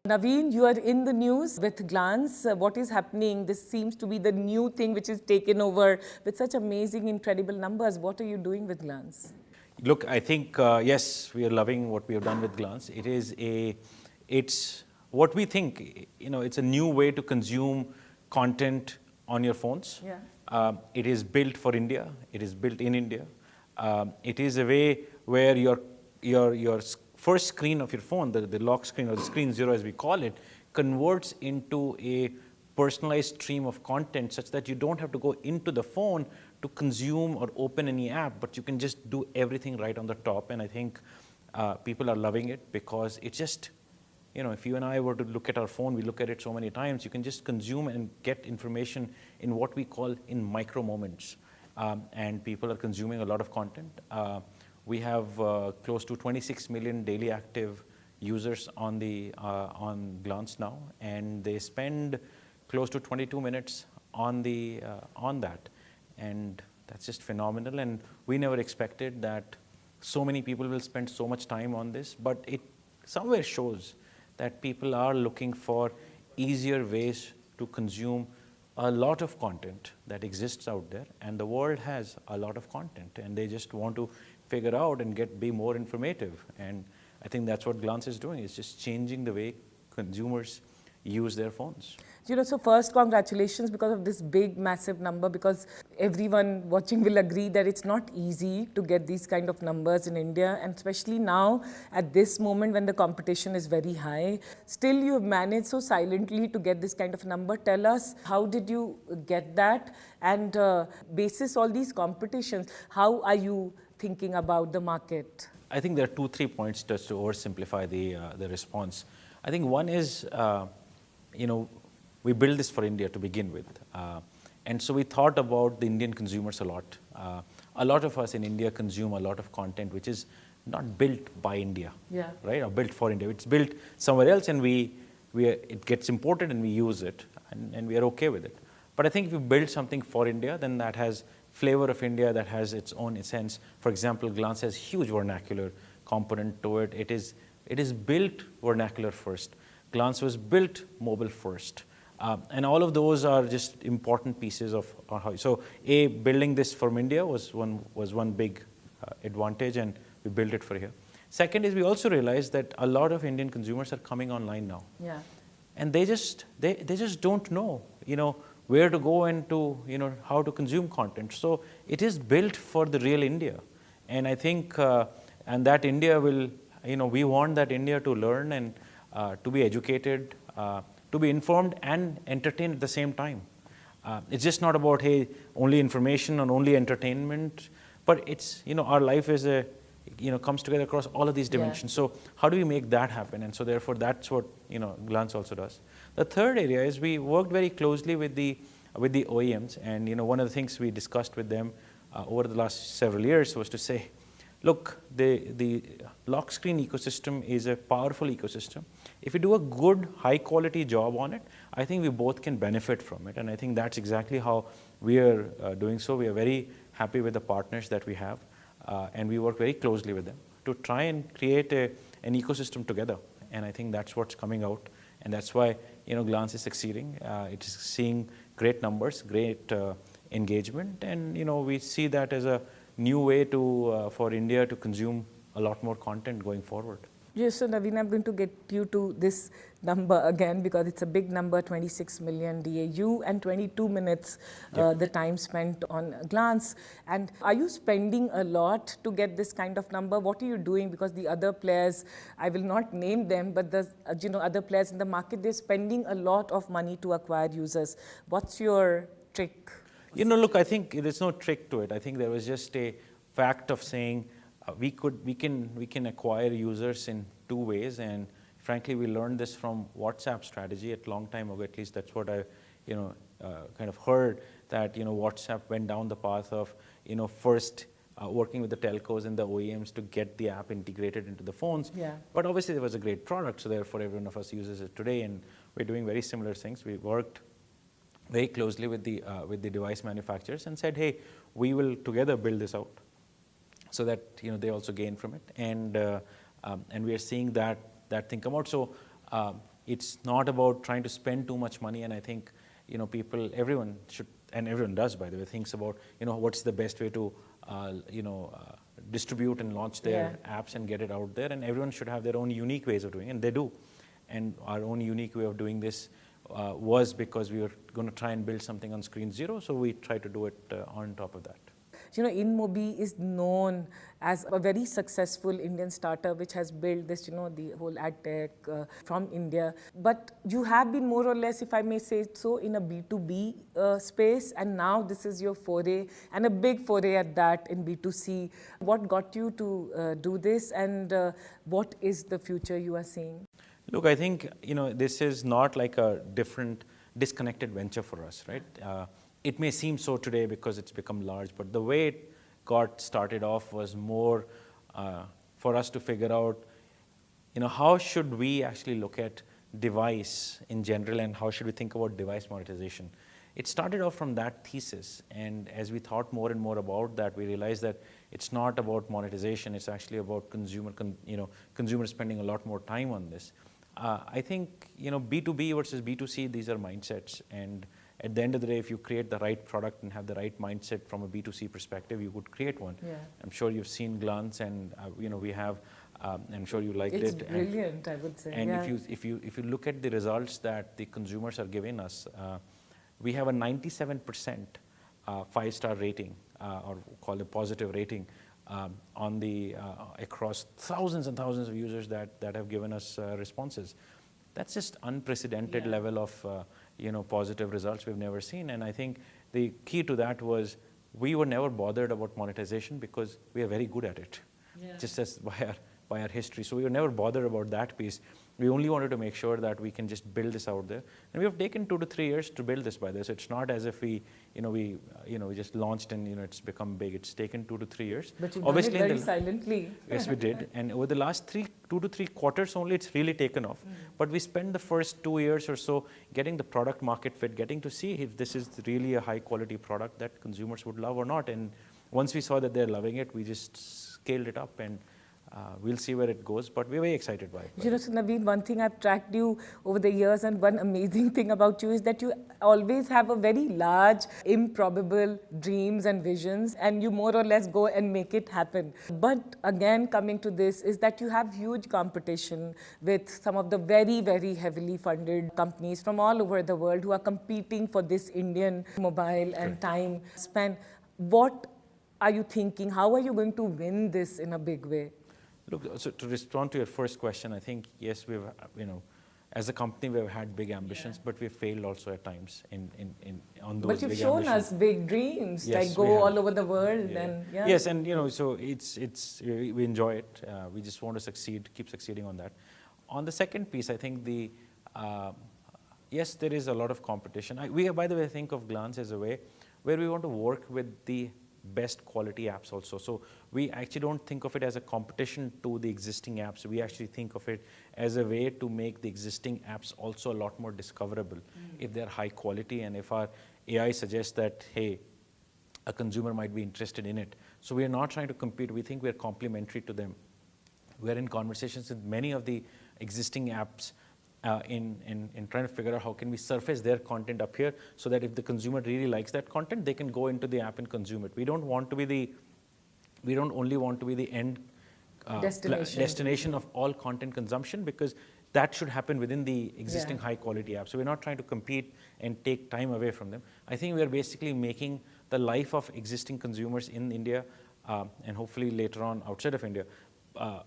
Naveen, you are in the news with Glance. What is happening? This seems to be the new thing which is taken over with such amazing, incredible numbers. What are you doing with Glance? Look, I think, yes, we are loving what we have done with Glance. It's what we think, it's a new way to consume content on your phones. Yeah. It is built for India. It is built in India. It is a way where your first screen of your phone, the lock screen or the screen zero as we call it, converts into a personalized stream of content such that you don't have to go into the phone to consume or open any app, but you can just do everything right on the top. And I think people are loving it because it's just, if you and I were to look at our phone, we look at it so many times, you can just consume and get information in what we call in micro moments. And people are consuming a lot of content. We have close to 26 million daily active users on Glance now, and they spend close to 22 minutes on that, and that's just phenomenal. And we never expected that so many people will spend so much time on this, but it somewhere shows that people are looking for easier ways to consume a lot of content that exists out there, and the world has a lot of content, and they just want to figure out and be more informative. And I think that's what Glance is doing. It's just changing the way consumers use their phones. So first, congratulations because of this big, massive number, because everyone watching will agree that it's not easy to get these kind of numbers in India, and especially now at this moment when the competition is very high. Still, you have managed so silently to get this kind of number. Tell us, how did you get that? And basis all these competitions, how are you thinking about the market? I think there are 2-3 points just to oversimplify the response. I think one is, we built this for India to begin with. And so we thought about the Indian consumers a lot. A lot of us in India consume a lot of content which is not built by India, yeah, right? Or built for India. It's built somewhere else, and it gets imported and we use it, and we are okay with it. But I think if you build something for India, then that has flavor of India, that has its own essence. For example, Glance has huge vernacular component to it. It is built vernacular first. Glance was built mobile first. And all of those are just important pieces of how. So, building this from India was one big advantage, and we built it for here. Second is we also realized that a lot of Indian consumers are coming online now. Yeah. And they just don't know, where to go and how to consume content. So it is built for the real India. And I think, and that India will, we want that India to learn and to be educated, to be informed and entertained at the same time. It's just not about, hey, only information and only entertainment, but it's, our life is comes together across all of these dimensions. Yeah. So how do we make that happen? And so therefore that's what, Glance also does. The third area is we worked very closely with the OEMs, and one of the things we discussed with them over the last several years was to say, look, the lock screen ecosystem is a powerful ecosystem. If we do a good, high quality job on it, I think we both can benefit from it. And I think that's exactly how we are doing so. We are very happy with the partners that we have, and we work very closely with them to try and create an ecosystem together. And I think that's what's coming out. And that's why, Glance is succeeding. It is seeing great numbers, great engagement. And, we see that as a new way for India to consume a lot more content going forward. Yes, so Naveen, I'm going to get you to this number again because it's a big number, 26 million DAU and 22 minutes the time spent on Glance. And are you spending a lot to get this kind of number? What are you doing? Because the other players, I will not name them, but the other players in the market, they're spending a lot of money to acquire users. What's your trick? Look, I think there's no trick to it. I think there was just a fact of saying, we can acquire users in 2 ways, and frankly we learned this from WhatsApp strategy a long time ago. At least that's what I kind of heard, that WhatsApp went down the path of first working with the telcos and the OEMs to get the app integrated into the phones. Yeah. But obviously there was a great product, so therefore every one of us uses it today, and we're doing very similar things. We worked very closely with the device manufacturers and said, hey, we will together build this out, so that they also gain from it, and we are seeing that thing come out. So it's not about trying to spend too much money, and I think everyone should, and everyone does, by the way, thinks about what's the best way to distribute and launch their apps and get it out there, and everyone should have their own unique ways of doing it, and they do. And our own unique way of doing this was because we were going to try and build something on screen zero, so we tried to do it on top of that. InMobi is known as a very successful Indian startup which has built this, the whole ad tech from India. But you have been more or less, if I may say so, in a B2B space, and now this is your foray, and a big foray at that in B2C. What got you to do this, and what is the future you are seeing? Look, I think, this is not like a different, disconnected venture for us, right? It may seem so today because it's become large, but the way it got started off was more for us to figure out, how should we actually look at device in general, and how should we think about device monetization. It started off from that thesis, and as we thought more and more about that, we realized that it's not about monetization, it's actually about consumers spending a lot more time on this. I think, B2B versus B2C, these are mindsets, and at the end of the day, if you create the right product and have the right mindset from a B2C perspective, you could create one. Yeah. I'm sure you've seen Glance, and we have. I'm sure you liked it's it. It's brilliant, I would say. And if you look at the results that the consumers are giving us, we have a 97% 5-star rating, or call it positive rating, on the across thousands and thousands of users that have given us responses. That's just unprecedented level of positive results we've never seen. And I think the key to that was we were never bothered about monetization because we are very good at it, just as by our history. So we were never bothered about that piece. We only wanted to make sure that we can just build this out there. And we have taken 2 to 3 years to build this, by this. It's not as if we just launched and it's become big. It's taken 2 to 3 years. But you did it very silently. Yes, we did. And over the last 2 to 3 quarters only, it's really taken off. But we spent the first 2 years or so getting the product market fit, getting to see if this is really a high quality product that consumers would love or not. And once we saw that they're loving it, we just scaled it up, and we'll see where it goes, but we're very excited by it. So Naveen, one thing I've tracked you over the years, and one amazing thing about you is that you always have a very large, improbable dreams and visions, and you more or less go and make it happen. But again, coming to this, is that you have huge competition with some of the very, very heavily funded companies from all over the world who are competing for this Indian mobile and time span. What are you thinking? How are you going to win this in a big way? Look, so to respond to your first question, I think, yes, we've, as a company, we've had big ambitions, but we've failed also at times on those big ambitions. But you've shown us big dreams, like go all over the world. And yes, and so we enjoy it. We just want to succeed, keep succeeding on that. On the second piece, I think yes, there is a lot of competition. We, by the way, think of Glance as a way where we want to work with the best quality apps also. So we actually don't think of it as a competition to the existing apps. We actually think of it as a way to make the existing apps also a lot more discoverable if they're high quality, and if our AI suggests that, hey, a consumer might be interested in it. So we are not trying to compete. We think we're complementary to them. We're in conversations with many of the existing apps in trying to figure out how can we surface their content up here, so that if the consumer really likes that content, they can go into the app and consume it. We don't only want to be the end destination of all content consumption, because that should happen within the existing high quality app. So we're not trying to compete and take time away from them. I think we're basically making the life of existing consumers in India, and hopefully later on outside of India,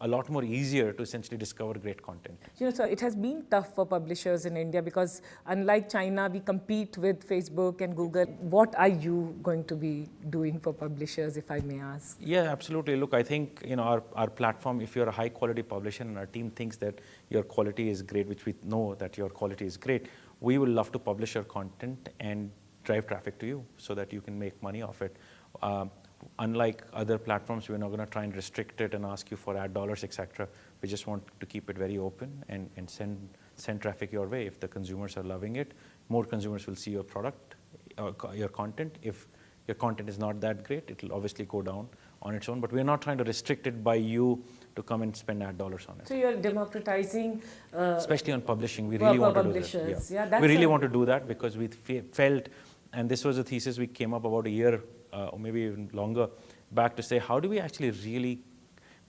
a lot more easier to essentially discover great content. So it has been tough for publishers in India because unlike China, we compete with Facebook and Google. What are you going to be doing for publishers, if I may ask? Yeah, absolutely. Look, I think our platform, if you're a high quality publisher and our team thinks that your quality is great, which we know that your quality is great, we will love to publish your content and drive traffic to you so that you can make money off it. Unlike other platforms, we're not going to try and restrict it and ask you for ad dollars, etc. We just want to keep it very open and send traffic your way. If the consumers are loving it, more consumers will see your product, your content. If your content is not that great, it will obviously go down on its own. But we're not trying to restrict it by you to come and spend ad dollars on it. So you're democratizing, especially on publishing, we really want to do that. Yeah, we really want to do that because we felt, and this was a thesis we came up about a year or maybe even longer back to say, how do we actually really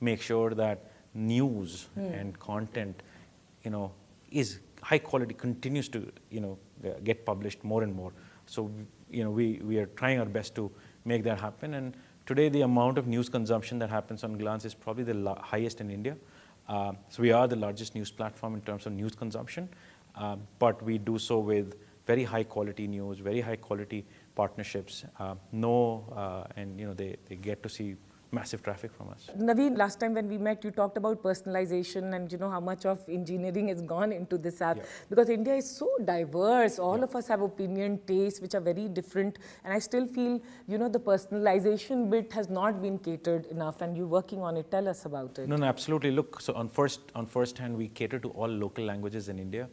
make sure that news and content, is high quality, continues to, get published more and more. So, we are trying our best to make that happen. And today, the amount of news consumption that happens on Glance is probably the highest in India. So we are the largest news platform in terms of news consumption, but we do so with very high quality news, very high quality partnerships. And they get to see massive traffic from us. Naveen, last time when we met, you talked about personalization and how much of engineering has gone into this app. Because India is so diverse. All of us have opinion, tastes, which are very different. And I still feel, the personalization bit has not been catered enough, and you're working on it. Tell us about it. No, absolutely. Look, so on first hand, we cater to all local languages in India.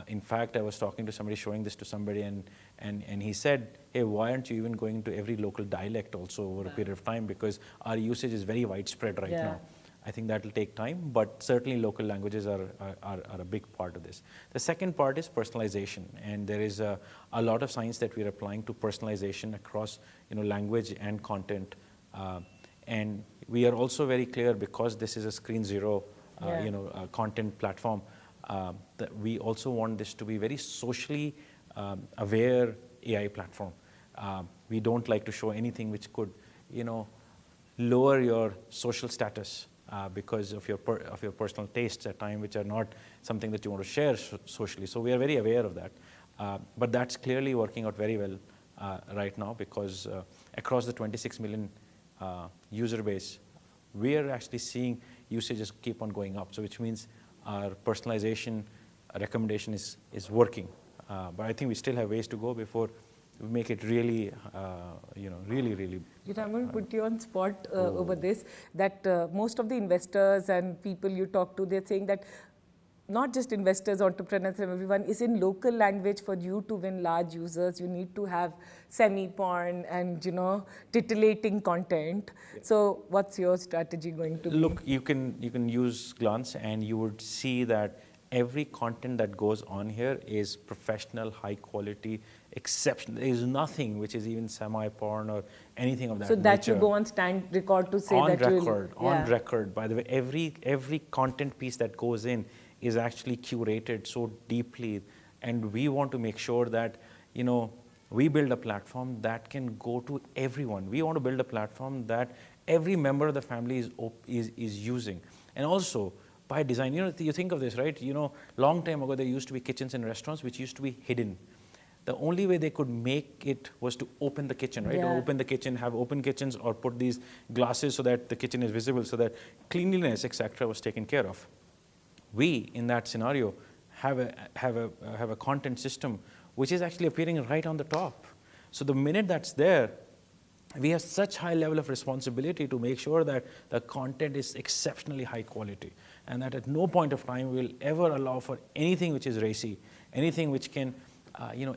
In fact, I was talking to somebody, showing this to somebody, and he said, hey, why aren't you even going to every local dialect also over a period of time? Because our usage is very widespread right now. I think that will take time, but certainly local languages are a big part of this. The second part is personalization, and there is a lot of science that we're applying to personalization across language and content. And we are also very clear, because this is a screen zero content platform, that we also want this to be very socially aware AI platform. We don't like to show anything which could, lower your social status because of your personal tastes at times, which are not something that you want to share socially. So we are very aware of that. But that's clearly working out very well right now, because across the 26 million user base, we are actually seeing usages keep on going up. So which means our personalization recommendation is working. But I think we still have ways to go before we make it really, really. I'm going to put you on spot over this, that most of the investors and people you talk to, they're saying that not just investors, entrepreneurs, and everyone, is in local language. For you to win large users, you need to have semi-porn and, titillating content. So what's your strategy going to be? Look, you can use Glance, and you would see that every content that goes on here is professional, high quality, exceptional. There is nothing which is even semi-porn or anything of that nature. So that you go on stand record to say that on record. By the way, every content piece that goes in is actually curated so deeply, and we want to make sure that we build a platform that can go to everyone. We want to build a platform that every member of the family is using. And also, by design, you think of this, right? Long time ago, there used to be kitchens in restaurants which used to be hidden. The only way they could make it was to open the kitchen, right? Open the kitchen, have open kitchens, or put these glasses so that the kitchen is visible, so that cleanliness, etc., was taken care of. We, in that scenario, have a content system which is actually appearing right on the top. So the minute that's there, we have such high level of responsibility to make sure that the content is exceptionally high quality, and that at no point of time we'll ever allow for anything which is racy, anything which can,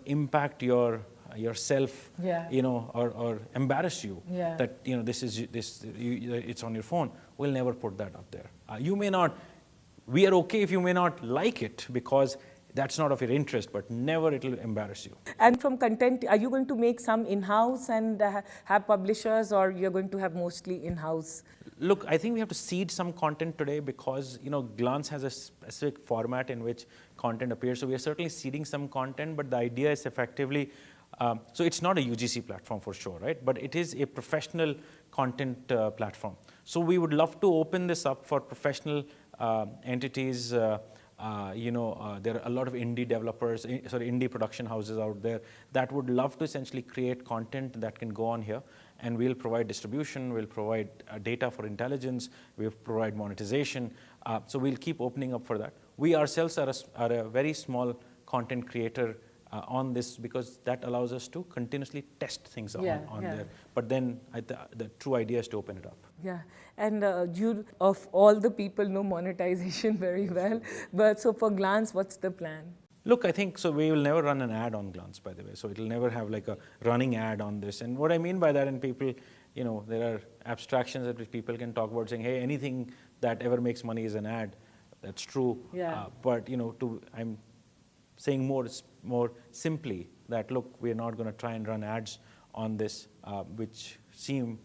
impact yourself, or embarrass you. That it's on your phone. We'll never put that up there. You may not. We are okay if you may not like it, because that's not of your interest, but never it'll embarrass you. And from content, are you going to make some in-house and have publishers, or you're going to have mostly in-house? Look, I think we have to seed some content today, because Glance has a specific format in which content appears. So we are certainly seeding some content, but the idea is effectively, so it's not a UGC platform for sure, right? But it is a professional content platform. So we would love to open this up for professional entities. There are a lot of indie developers, indie production houses out there that would love to essentially create content that can go on here, and we'll provide distribution, we'll provide data for intelligence, we'll provide monetization. So we'll keep opening up for that. We ourselves are a very small content creator on this, because that allows us to continuously test things on there. But then the true idea is to open it up. Yeah, and you, of all the people, know monetization very well. But so for Glance, what's the plan? Look, I think so. We will never run an ad on Glance, by the way. So it'll never have like a running ad on this. And what I mean by that, and people, there are abstractions that which people can talk about, saying, hey, anything that ever makes money is an ad. That's true. Yeah. But I'm saying more simply that look, we're not going to try and run ads on this, which seem,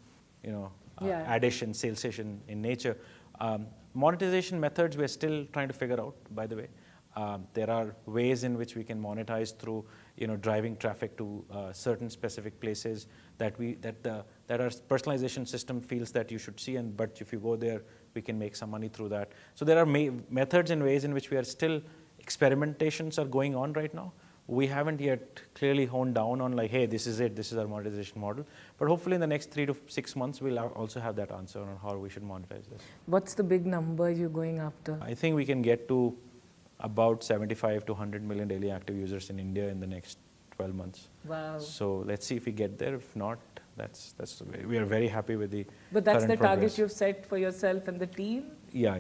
addish and salesish in nature. Monetization methods we're still trying to figure out, by the way. There are ways in which we can monetize through, driving traffic to certain specific places that our personalization system feels that you should see, but if you go there, we can make some money through that. So there are methods and ways in which we are still, experimentations are going on right now. We haven't yet clearly honed down on like, hey, this is it, this is our monetization model. But hopefully in the next 3 to 6 months, we'll also have that answer on how we should monetize this. What's the big number you're going after? I think we can get to about 75 to 100 million daily active users in India in the next 12 months. Wow. So let's see if we get there. If not, that's the way. We are very happy with the But that's the current progress. target you've set for yourself and the team? Yeah.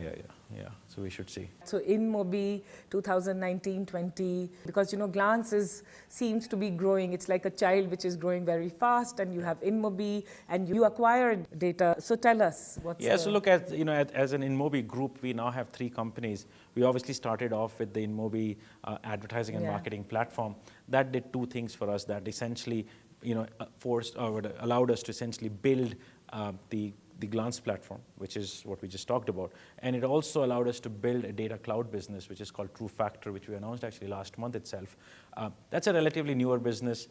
So we should see. So InMobi 2019-20, because Glance seems to be growing. It's like a child which is growing very fast, and you have InMobi, and you acquired data. So tell us what's So look, as an InMobi group, we now have 3 companies. We obviously started off with the InMobi advertising and marketing platform. That did 2 things for us. That essentially, forced or allowed us to essentially build the Glance platform, which is what we just talked about. And it also allowed us to build a data cloud business, which is called True Factor, which we announced actually last month itself. That's a relatively newer business,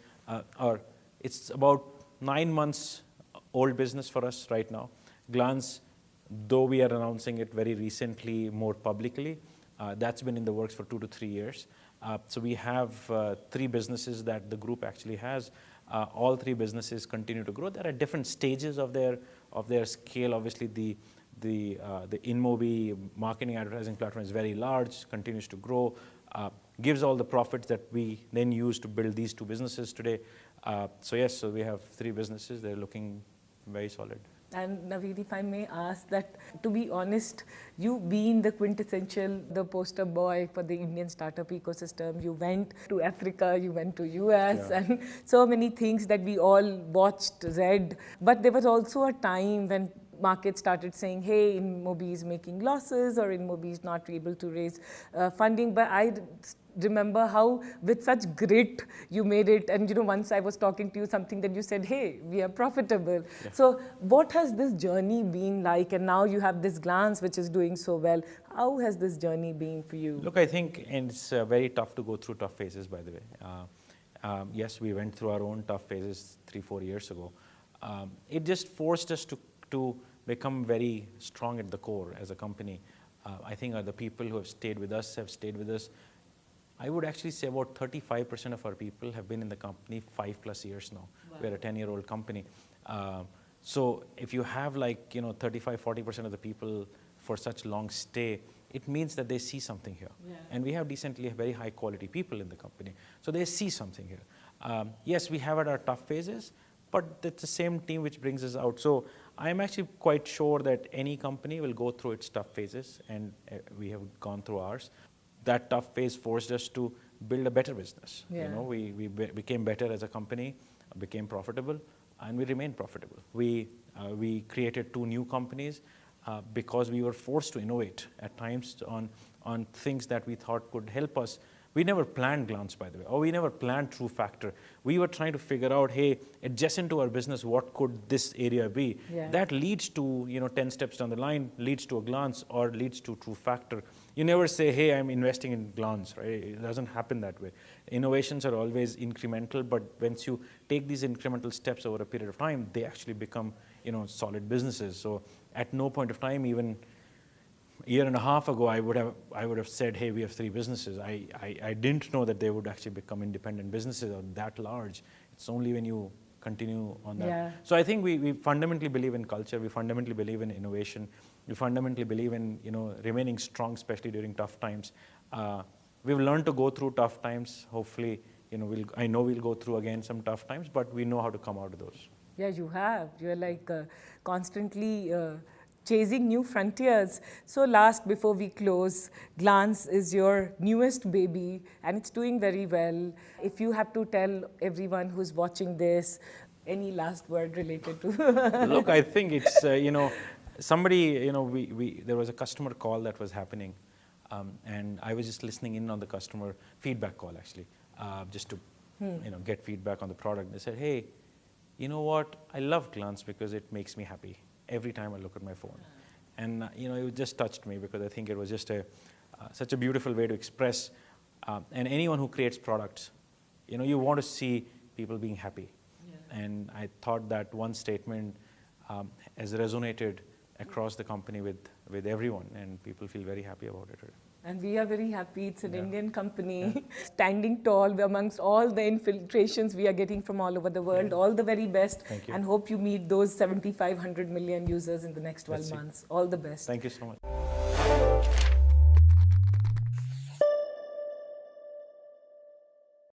or it's about 9 months old business for us right now. Glance, though we are announcing it very recently more publicly, that's been in the works for 2 to 3 years. So we have 3 businesses that the group actually has. All 3 businesses continue to grow. They're at different stages of their scale. Obviously, the InMobi marketing advertising platform is very large, continues to grow, gives all the profits that we then use to build these 2 businesses today. So we have 3 businesses. They're looking very solid. And Naveen, if I may ask that, to be honest, you being the quintessential, the poster boy for the Indian startup ecosystem, you went to Africa, you went to US, and so many things that we all watched, read. But there was also a time when market started saying, hey, InMobi is making losses, or InMobi is not able to raise funding. But I remember how with such grit you made it, and once I was talking to you something that you said, hey, we are profitable. So what has this journey been like? And now you have this Glance which is doing so well. How has this journey been for you? Look, I think it's very tough to go through tough phases, by the way. Yes, we went through our own tough phases 3-4 years ago. It just forced us to become very strong at the core as a company. I think the people who have stayed with us. I would actually say about 35% of our people have been in the company 5+ years now. Wow. We're a 10-year-old company. So if you have 35-40% of the people for such long stay, it means that they see something here. Yeah. And we have decently very high quality people in the company. So they see something here. Yes, we have had our tough phases, but it's the same team which brings us out. So I'm actually quite sure that any company will go through its tough phases, and we have gone through ours. That tough phase forced us to build a better business. Yeah. We became better as a company, became profitable, and we remain profitable. We created 2 new companies because we were forced to innovate at times on things that we thought could help us. We never planned Glance, by the way, or we never planned True Factor. We were trying to figure out, hey, adjacent to our business, what could this area be? Yeah. That leads to 10 steps down the line, leads to a Glance, or leads to True Factor. You never say, hey, I'm investing in Glance, right? It doesn't happen that way. Innovations are always incremental, but once you take these incremental steps over a period of time, they actually become solid businesses. So at no point of time, even a year and a half ago, I would have said, hey, we have 3 businesses. I didn't know that they would actually become independent businesses or that large. It's only when you continue on that. Yeah. So I think we fundamentally believe in culture. We fundamentally believe in innovation. We fundamentally believe in remaining strong, especially during tough times. We've learned to go through tough times. Hopefully, I know we'll go through again some tough times, but we know how to come out of those. Yeah, you have. You're constantly chasing new frontiers. So last, before we close, Glance is your newest baby and it's doing very well. If you have to tell everyone who's watching this, any last word related to? Look, I think it's, somebody, there was a customer call that was happening. And I was just listening in on the customer feedback call, actually, just to, get feedback on the product. They said, hey, you know what? I love Glance because it makes me happy every time I look at my phone. And, it just touched me because I think it was just such a beautiful way to express. And anyone who creates products, you want to see people being happy. Yeah. And I thought that one statement has resonated across the company with everyone, and people feel very happy about it. And we are very happy. It's an Indian company, standing tall amongst all the infiltrations we are getting from all over the world. All the very best. Thank you. And hope you meet those 7,500 million users in the next 12 months. All the best. Thank you so much.